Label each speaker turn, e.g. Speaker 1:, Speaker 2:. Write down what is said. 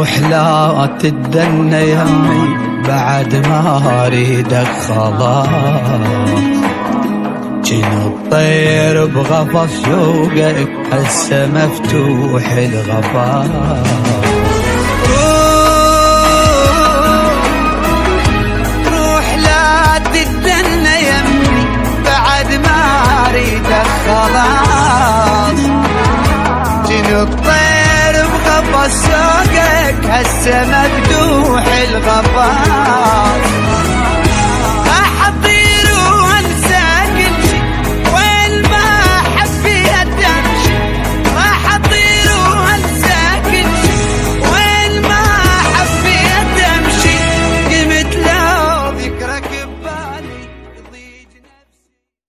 Speaker 1: روح لا تدنى يمي بعد ما اريدك خلاص، جن الطير بغفص شوقك هسه مفتوح الغفاص. روح لا تدنى يمي بعد ما اريدك خلاص، جن الطير بغفص شوقك هسه مفتوح الغفاص.